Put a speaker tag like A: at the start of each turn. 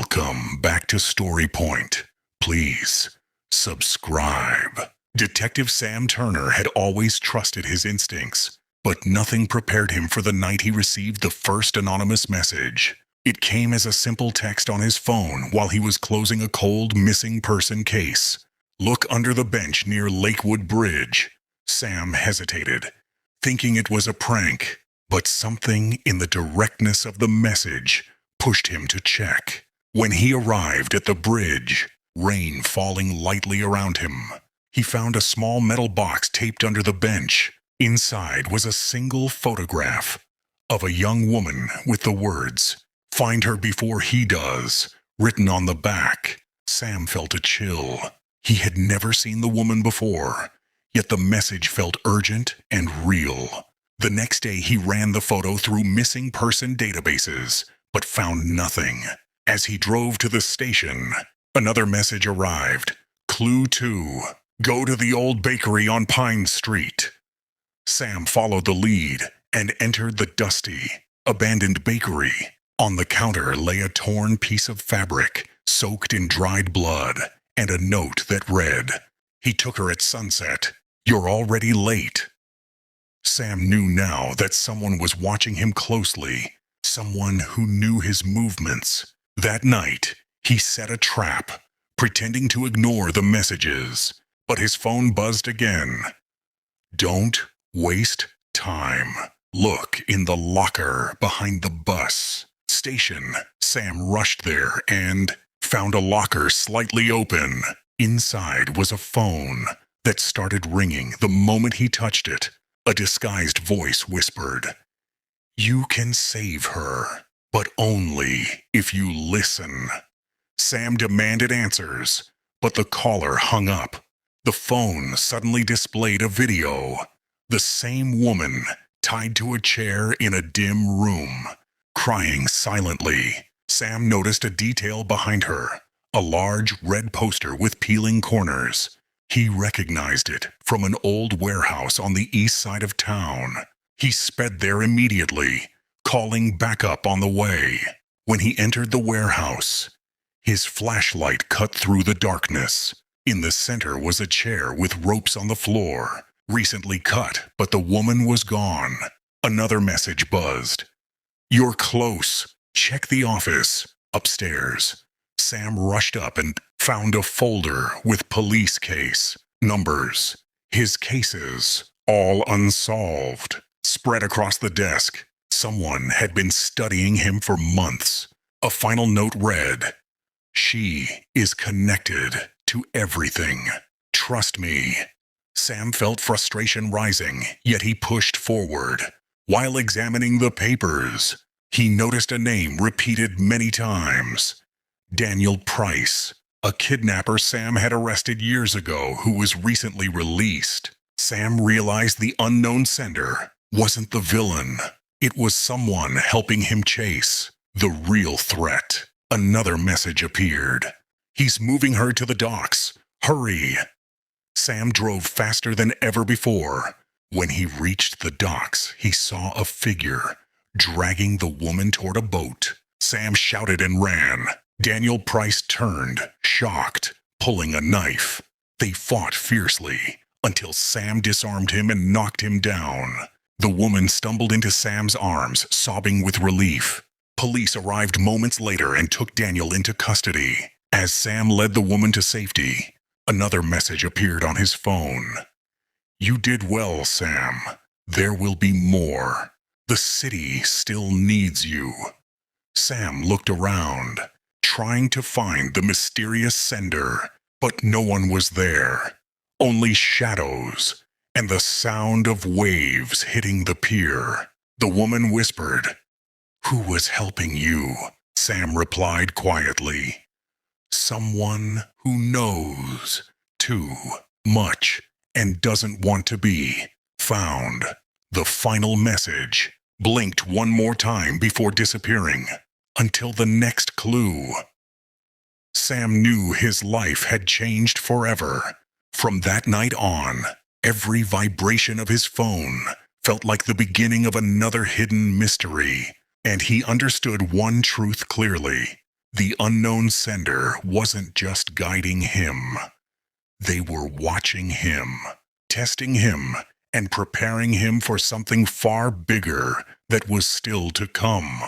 A: Welcome back to Story Point. Please subscribe. Detective Sam Turner had always trusted his instincts, but nothing prepared him for the night he received the first anonymous message. It came as a simple text on his phone while he was closing a cold missing person case. "Look under the bench near Lakewood Bridge." Sam hesitated, thinking it was a prank, but something in the directness of the message pushed him to check. When he arrived at the bridge, rain falling lightly around him, he found a small metal box taped under the bench. Inside was a single photograph of a young woman with the words, "Find her before he does," written on the back. Sam felt a chill. He had never seen the woman before, yet the message felt urgent and real. The next day he ran the photo through missing person databases, but found nothing. As he drove to the station, another message arrived. "Clue 2. Go to the old bakery on Pine Street." Sam followed the lead and entered the dusty, abandoned bakery. On the counter lay a torn piece of fabric, soaked in dried blood, and a note that read, "He took her at sunset. You're already late." Sam knew now that someone was watching him closely, someone who knew his movements. That night, he set a trap, pretending to ignore the messages, but his phone buzzed again. "Don't waste time. Look in the locker behind the bus station." Sam rushed there and found a locker slightly open. Inside was a phone that started ringing the moment he touched it. A disguised voice whispered, "You can save her, but only if you listen." Sam demanded answers, but the caller hung up. The phone suddenly displayed a video. The same woman, tied to a chair in a dim room, crying silently. Sam noticed a detail behind her, a large red poster with peeling corners. He recognized it from an old warehouse on the east side of town. He sped there immediately, calling backup on the way. When he entered the warehouse, his flashlight cut through the darkness. In the center was a chair with ropes on the floor, recently cut, but the woman was gone. Another message buzzed. "You're close. Check the office upstairs." Sam rushed up and found a folder with police case numbers. His cases, all unsolved, spread across the desk. Someone had been studying him for months. A final note read, "She is connected to everything. Trust me." Sam felt frustration rising, yet he pushed forward. While examining the papers, he noticed a name repeated many times. Daniel Price, a kidnapper Sam had arrested years ago who was recently released. Sam realized the unknown sender wasn't the villain. It was someone helping him chase the real threat. Another message appeared. "He's moving her to the docks. Hurry." Sam drove faster than ever before. When he reached the docks, he saw a figure dragging the woman toward a boat. Sam shouted and ran. Daniel Price turned, shocked, pulling a knife. They fought fiercely until Sam disarmed him and knocked him down. The woman stumbled into Sam's arms, sobbing with relief. Police arrived moments later and took Daniel into custody. As Sam led the woman to safety, another message appeared on his phone. "You did well, Sam. There will be more. The city still needs you." Sam looked around, trying to find the mysterious sender, but no one was there. Only shadows and the sound of waves hitting the pier. The woman whispered, "Who was helping you?" Sam replied quietly, "Someone who knows too much and doesn't want to be found." The final message blinked one more time before disappearing, until the next clue. Sam knew his life had changed forever. From that night on, every vibration of his phone felt like the beginning of another hidden mystery, and he understood one truth clearly. The unknown sender wasn't just guiding him. They were watching him, testing him, and preparing him for something far bigger that was still to come.